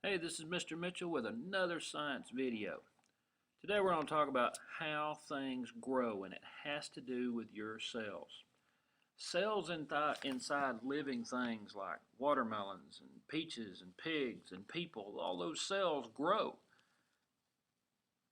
Hey, this is Mr. Mitchell with another science video. Today we're going to talk about how things grow, and it has to do with your cells. Cells inside living things like watermelons and peaches and pigs and people, all those cells grow.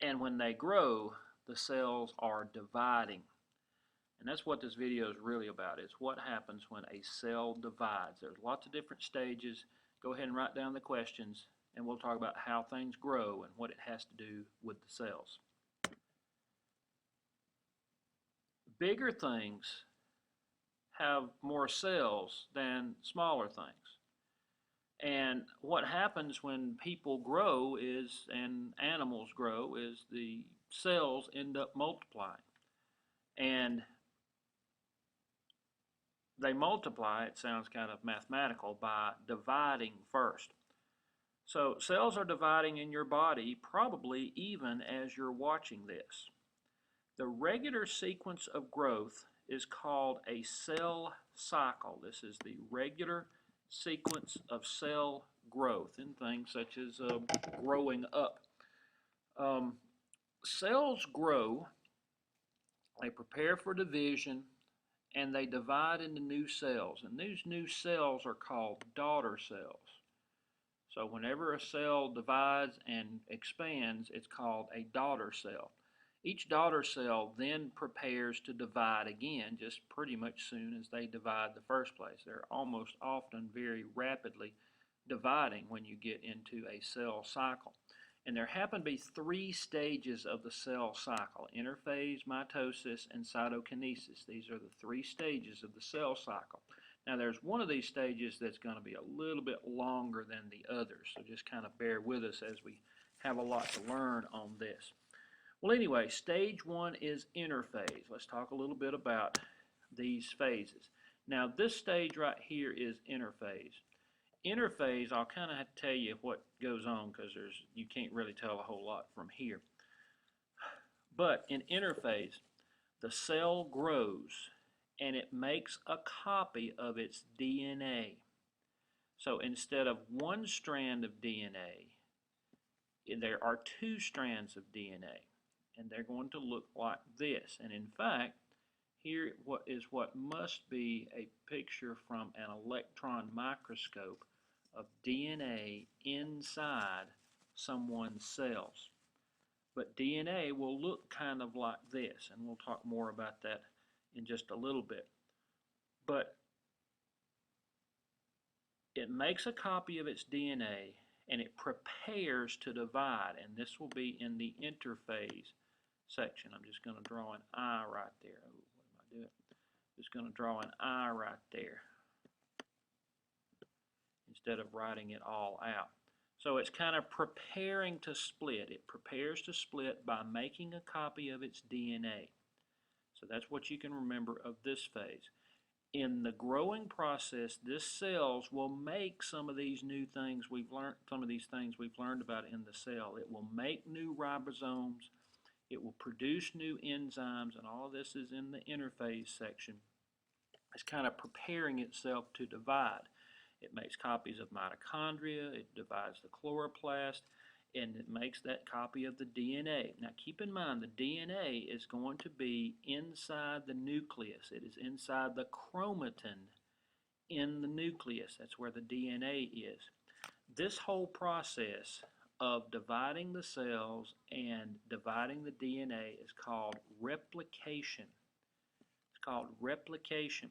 And when they grow, the cells are dividing. And that's what this video is really about. It's what happens when a cell divides. There's lots of different stages. Go ahead and write down the questions, and we'll talk about how things grow and what it has to do with the cells. Bigger things have more cells than smaller things. And what happens when people grow is, and animals grow, is the cells end up multiplying. And they multiply, it sounds kind of mathematical, by dividing first. So cells are dividing in your body probably even as you're watching this. The regular sequence of growth is called a cell cycle. This is the regular sequence of cell growth in things such as growing up. Cells grow, they prepare for division, and they divide into new cells. And these new cells are called daughter cells. So whenever a cell divides and expands, it's called a daughter cell. Each daughter cell then prepares to divide again, just pretty much soon as they divide the first place. They're almost often very rapidly dividing when you get into a cell cycle. And there happen to be three stages of the cell cycle: interphase, mitosis, and cytokinesis. These are the three stages of the cell cycle. Now there's one of these stages that's going to be a little bit longer than the others, so just kind of bear with us as we have a lot to learn on this. Well, anyway, stage one is interphase. Let's talk a little bit about these phases. Now this stage right here is interphase. Interphase, I'll kind of have to tell you what goes on because you can't really tell a whole lot from here. But in interphase, the cell grows and it makes a copy of its DNA. So instead of one strand of DNA, there are two strands of DNA, and they're going to look like this. And in fact, here is what must be a picture from an electron microscope of DNA inside someone's cells. But DNA will look kind of like this, and we'll talk more about that in just a little bit. But it makes a copy of its DNA and it prepares to divide, and this will be in the interphase section. I'm just going to draw an eye right there. Oh, what am I doing? Just going to draw an eye right there instead of writing it all out. So it's kind of preparing to split. It prepares to split by making a copy of its DNA. So that's what you can remember of this phase. In the growing process, this cells will make some of these new things we've learned, some of these things we've learned about in the cell. It will make new ribosomes. It will produce new enzymes, and all of this is in the interphase section. It's kind of preparing itself to divide. It makes copies of mitochondria, it divides the chloroplast, and it makes that copy of the DNA. Now keep in mind, the DNA is going to be inside the nucleus. It is inside the chromatin in the nucleus. That's where the DNA is. This whole process of dividing the cells and dividing the DNA is called replication. It's called replication.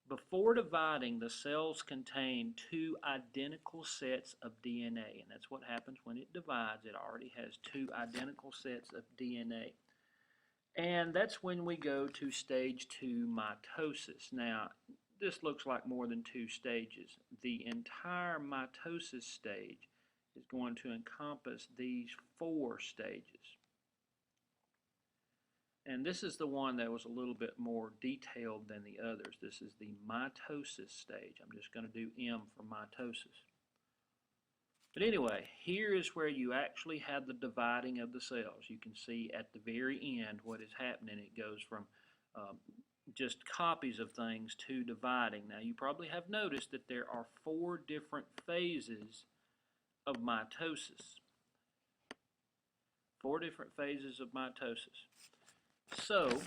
Before dividing, the cells contain two identical sets of DNA, and that's what happens when it divides. It already has two identical sets of DNA. And that's when we go to stage 2, mitosis. Now, this looks like more than two stages. The entire mitosis stage is going to encompass these 4 stages. And this is the one that was a little bit more detailed than the others. This is the mitosis stage. I'm just going to do M for mitosis. But anyway, here is where you actually have the dividing of the cells. You can see at the very end what is happening. It goes from just copies of things to dividing. Now you probably have noticed that there are 4 different phases of mitosis. 4 different phases of mitosis. So,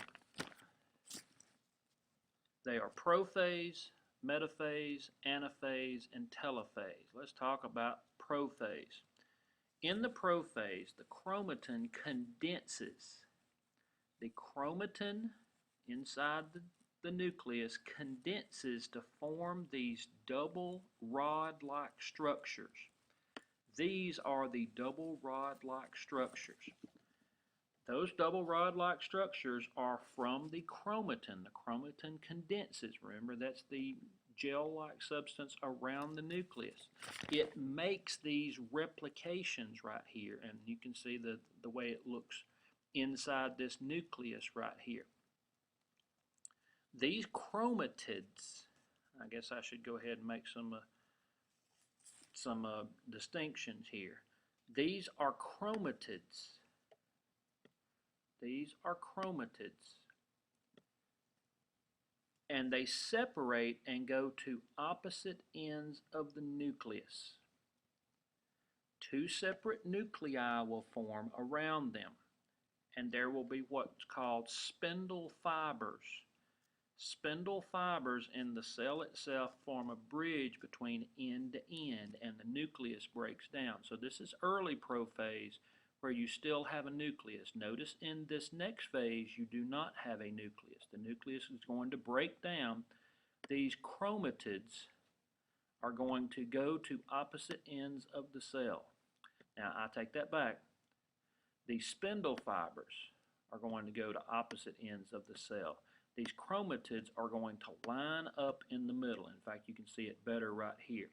they are prophase, metaphase, anaphase, and telophase. Let's talk about prophase. In the prophase, the chromatin condenses. The chromatin inside the nucleus condenses to form these double rod-like structures. These are the double rod-like structures. Those double rod-like structures are from the chromatin. The chromatin condenses. Remember, that's the gel-like substance around the nucleus. It makes these replications right here, and you can see the way it looks inside this nucleus right here. These chromatids, I guess I should go ahead and make some distinctions here. These are chromatids. These are chromatids. And they separate and go to opposite ends of the nucleus. 2 separate nuclei will form around them, and there will be what's called spindle fibers. Spindle fibers in the cell itself form a bridge between end to end, and the nucleus breaks down. So this is early prophase, where you still have a nucleus. Notice in this next phase you do not have a nucleus. The nucleus is going to break down. These chromatids are going to go to opposite ends of the cell. Now I take that back. The spindle fibers are going to go to opposite ends of the cell. These chromatids are going to line up in the middle. In fact, you can see it better right here.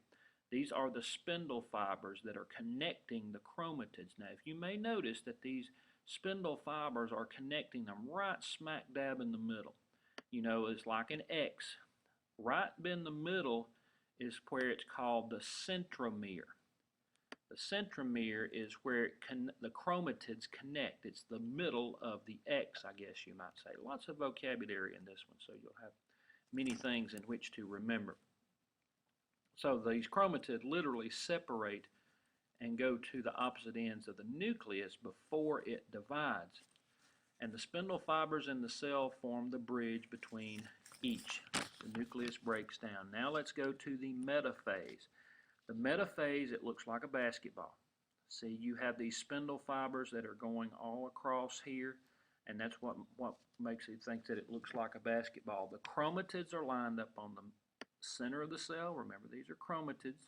These are the spindle fibers that are connecting the chromatids. Now, if you may notice that these spindle fibers are connecting them right smack dab in the middle. You know, it's like an X. Right in the middle is where it's called the centromere. The centromere is where the chromatids connect. It's the middle of the X, I guess you might say. Lots of vocabulary in this one, so you'll have many things in which to remember. So these chromatids literally separate and go to the opposite ends of the nucleus before it divides. And the spindle fibers in the cell form the bridge between each. The nucleus breaks down. Now let's go to the metaphase. The metaphase, it looks like a basketball. See, you have these spindle fibers that are going all across here, and that's what makes it think that it looks like a basketball. The chromatids are lined up on the center of the cell. Remember, these are chromatids,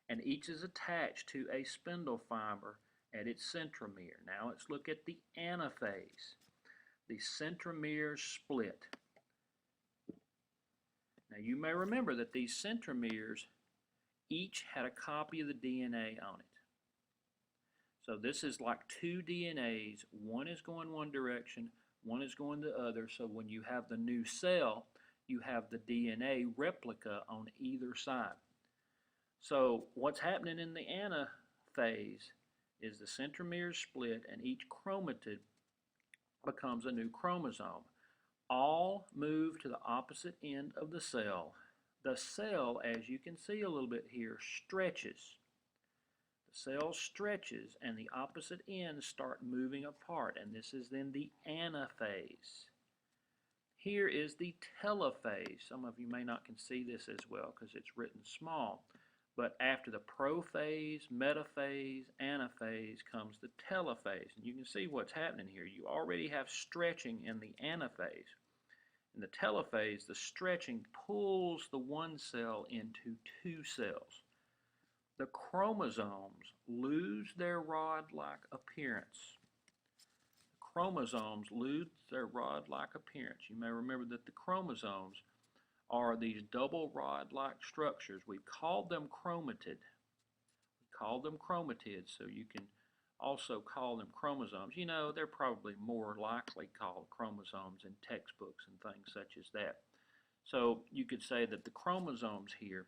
and each is attached to a spindle fiber at its centromere. Now let's look at the anaphase. The centromeres split. Now you may remember that these centromeres each had a copy of the DNA on it. So this is like 2 DNAs. One is going one direction, one is going the other. So when you have the new cell, you have the DNA replica on either side. So what's happening in the anaphase is the centromeres split and each chromatid becomes a new chromosome. All move to the opposite end of the cell. The cell, as you can see a little bit here, stretches. The cell stretches and the opposite ends start moving apart, and this is then the anaphase. Here is the telophase. Some of you may not can see this as well because it's written small, but after the prophase, metaphase, anaphase comes the telophase. And you can see what's happening here. You already have stretching in the anaphase. In the telophase, the stretching pulls the one cell into 2 cells. The chromosomes lose their rod-like appearance. The chromosomes lose their rod-like appearance. You may remember that the chromosomes are these double rod-like structures. We called them chromatid. We called them chromatids, so you can also call them chromosomes. You know, they're probably more likely called chromosomes in textbooks and things such as that. So you could say that the chromosomes here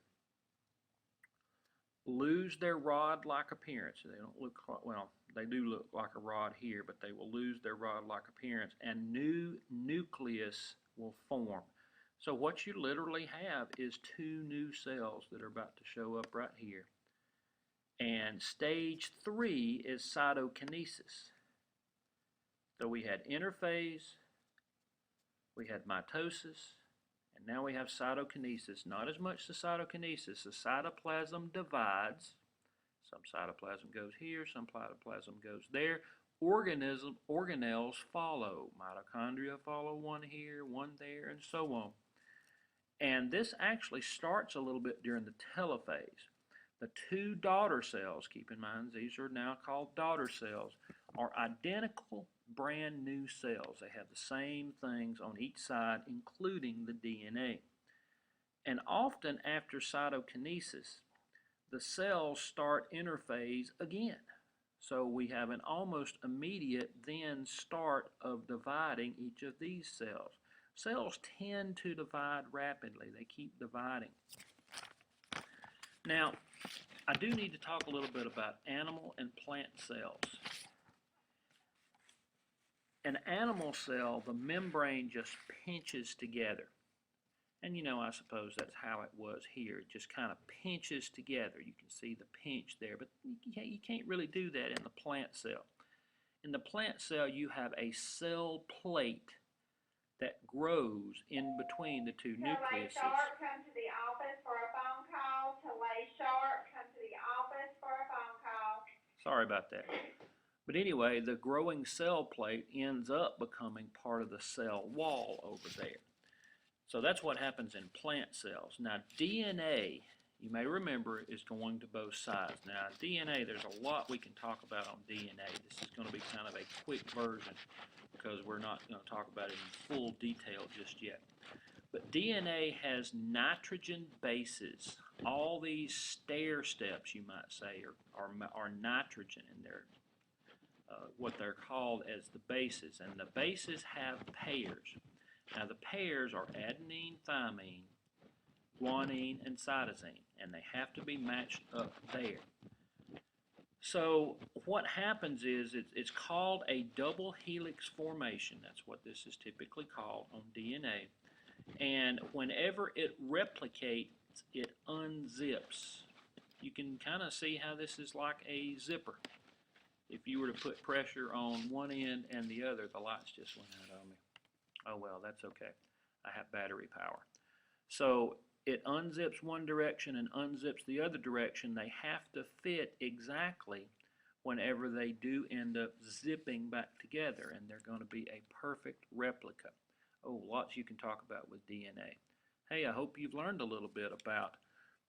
lose their rod-like appearance. They don't look like, well, they do look like a rod here, but they will lose their rod-like appearance, and new nucleus will form. So what you literally have is 2 new cells that are about to show up right here. And stage 3 is cytokinesis. So we had interphase, we had mitosis, and now we have cytokinesis. Not as much the cytokinesis. The cytoplasm divides. Some cytoplasm goes here, some cytoplasm goes there. Organelles follow. Mitochondria follow, one here, one there, and so on. And this actually starts a little bit during the telophase. The two daughter cells, keep in mind these are now called daughter cells, are identical brand new cells. They have the same things on each side, including the DNA. And often after cytokinesis, the cells start interphase again. So we have an almost immediate then start of dividing each of these cells. Cells tend to divide rapidly. They keep dividing. Now, I do need to talk a little bit about animal and plant cells. An animal cell, the membrane just pinches together. And you know, I suppose that's how it was here. It just kind of pinches together. You can see the pinch there, but you can't really do that in the plant cell. In the plant cell, you have a cell plate that grows in between the two nucleuses. Sharp, come to the office for a phone call. Lay Sharp, come to the office for a phone call. Sorry about that. But anyway, the growing cell plate ends up becoming part of the cell wall over there. So that's what happens in plant cells. Now DNA, you may remember, is going to both sides. Now DNA, there's a lot we can talk about on DNA. This is going to be kind of a quick version because we're not going to talk about it in full detail just yet. But DNA has nitrogen bases. All these stair steps, you might say, are nitrogen, and they're what they're called as the bases. And the bases have pairs. Now the pairs are adenine, thymine, guanine, and cytosine, and they have to be matched up there. So what happens is it's called a double helix formation. That's what this is typically called on DNA. And whenever it replicates, it unzips. You can kind of see how this is like a zipper. If you were to put pressure on one end and the other, the lights just went out on me. Oh well, that's okay. I have battery power. So it unzips one direction and unzips the other direction. They have to fit exactly whenever they do end up zipping back together, and they're going to be a perfect replica. Oh, lots you can talk about with DNA. Hey, I hope you've learned a little bit about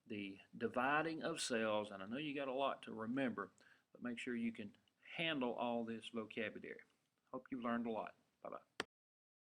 the dividing of cells, and I know you got a lot to remember, but make sure you can handle all this vocabulary. Hope you've learned a lot. Bye-bye.